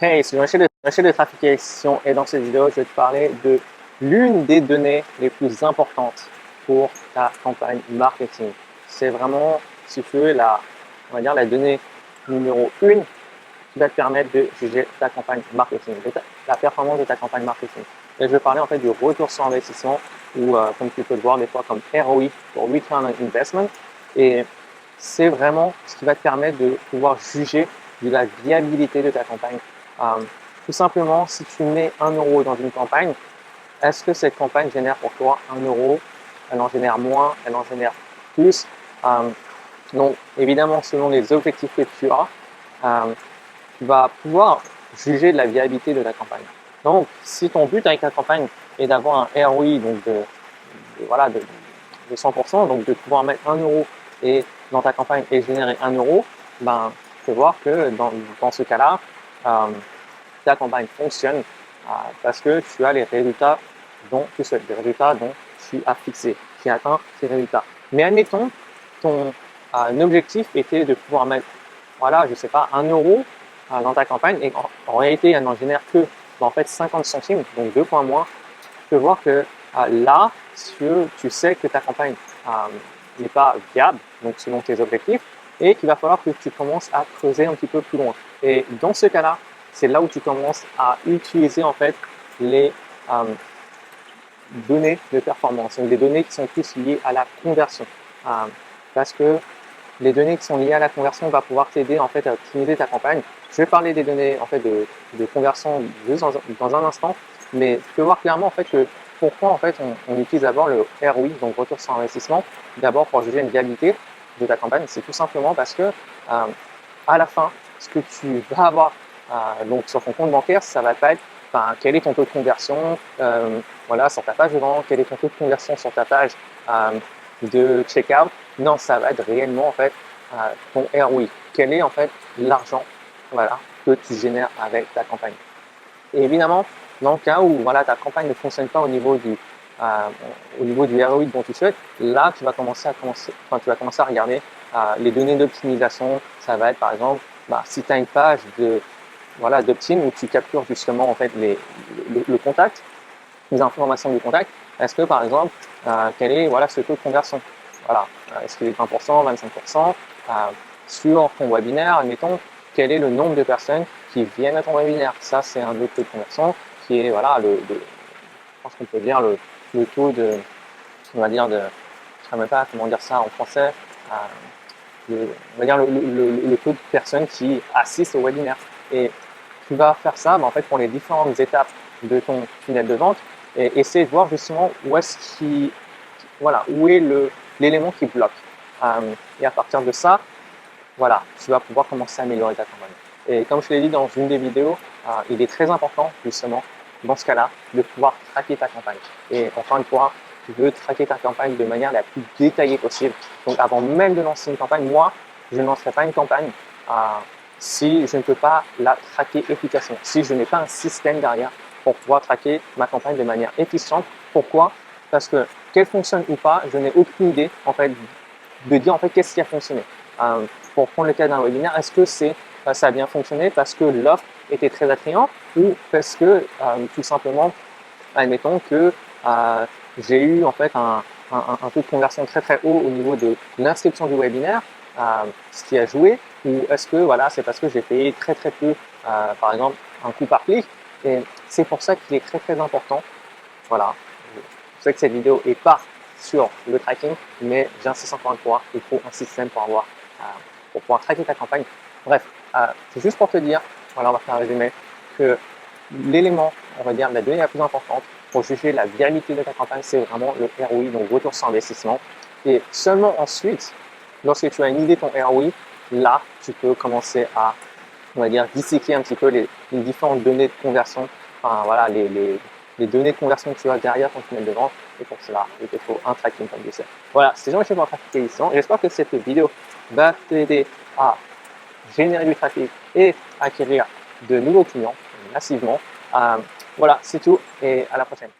Hey, c'est Jean-Michel de Trafic et Acquisition et dans cette vidéo, je vais te parler de l'une des données les plus importantes pour ta campagne marketing. C'est vraiment, si tu veux, on va dire la donnée numéro 1 qui va te permettre de juger ta campagne marketing, la performance de ta campagne marketing. Et je vais parler en fait du retour sur investissement ou comme tu peux le voir des fois comme ROI pour Return on Investment. Et c'est vraiment ce qui va te permettre de pouvoir juger de la viabilité de ta campagne. Euh, Tout simplement, si tu mets 1 euro dans une campagne, est-ce que cette campagne génère pour toi 1 euro? Elle en génère moins, elle en génère plus. Euh, donc, évidemment, selon les objectifs que tu as, tu vas pouvoir juger de la viabilité de ta campagne. Donc, si ton but avec ta campagne est d'avoir un ROI donc voilà, de 100%, donc de pouvoir mettre 1 euro et, dans ta campagne et générer 1 euro, ben, tu peux voir que dans ce cas-là, ta campagne fonctionne parce que tu as les résultats dont tu souhaites, les résultats dont tu as fixé, tu as atteint ces résultats. Mais admettons, ton objectif était de pouvoir mettre, voilà, je sais pas, 1 euro dans ta campagne et en réalité, elle n'en génère que en fait 50 centimes, donc 2 points moins. Tu peux voir que là, tu sais que ta campagne n'est pas viable, donc selon tes objectifs, et qu'il va falloir que tu commences à creuser un petit peu plus loin. Et dans ce cas-là, c'est là où tu commences à utiliser en fait les données de performance, donc des données qui sont plus liées à la conversion. Parce que les données qui sont liées à la conversion vont pouvoir t'aider en fait à optimiser ta campagne. Je vais parler des données en fait de conversion juste dans un instant, mais tu peux voir clairement en fait que pourquoi en fait on utilise d'abord le ROI, donc retour sur investissement, d'abord pour juger une viabilité de ta campagne. C'est tout simplement parce que à la fin, ce que tu vas avoir donc sur ton compte bancaire, ça va pas être quel est ton taux de conversion voilà, sur ta page de vente, quel est ton taux de conversion sur ta page de checkout. Non, ça va être réellement en fait ton ROI. Quel est en fait l'argent voilà, que tu génères avec ta campagne. Et évidemment, dans le cas où voilà, ta campagne ne fonctionne pas au niveau du ROI dont tu souhaites, là tu vas commencer à regarder les données d'optimisation. Ça va être par exemple, si tu as une page d'opt-in où tu captures justement en fait le contact, les informations du contact, est-ce que par exemple, quel est ce taux de conversion? Voilà, est-ce qu'il est 20%, 25%? Sur ton webinaire, admettons, quel est le nombre de personnes qui viennent à ton webinaire? Ça, c'est un autre taux de conversion qui est, voilà, je pense qu'on peut dire le taux de, on va dire, je ne sais même pas comment dire ça en français, on va dire le taux de personnes qui assistent au webinaire. Et tu vas faire ça en fait pour les différentes étapes de ton tunnel de vente et essayer de voir justement où est l'élément qui bloque. Et à partir de ça, voilà, tu vas pouvoir commencer à améliorer ta campagne. Et comme je l'ai dit dans une des vidéos, il est très important justement dans ce cas-là de pouvoir traquer ta campagne. Et encore une fois, tu veux traquer ta campagne de manière la plus détaillée possible. Donc avant même de lancer une campagne, moi, je ne lancerai pas une campagne si je ne peux pas la traquer efficacement, si je n'ai pas un système derrière pour pouvoir traquer ma campagne de manière efficiente. Pourquoi? Parce que qu'elle fonctionne ou pas, je n'ai aucune idée en fait de dire en fait qu'est-ce qui a fonctionné. Pour prendre le cas d'un webinaire, est-ce que ça a bien fonctionné parce que l'offre était très attrayante ou parce que tout simplement, admettons que j'ai eu en fait un taux de conversion très très haut au niveau de l'inscription du webinaire, ce qui a joué, ou est-ce que voilà, c'est parce que j'ai payé très très peu, par exemple, un coût par clic. Et c'est pour ça qu'il est très très important. Voilà, je sais que cette vidéo est pas sur le tracking, mais j'insiste encore une fois, il faut un système pour pouvoir traquer ta campagne. Bref, c'est juste pour te dire, voilà, on va faire un résumé, que l'élément, on va dire, la donnée la plus importante pour juger la viabilité de ta campagne, c'est vraiment le ROI, donc retour sur investissement. Et seulement ensuite, lorsque tu as une idée de ton ROI, là, tu peux commencer à, on va dire, disséquer un petit peu les différentes données de conversion, voilà, les données de conversion que tu as derrière ton tunnel de vente. Et pour cela, il te faut un tracking comme ça. Voilà, c'est Jean-Michel pour Trafic Acquisition. J'espère que cette vidéo va t'aider à générer du trafic et acquérir de nouveaux clients massivement. Voilà, c'est tout et à la prochaine.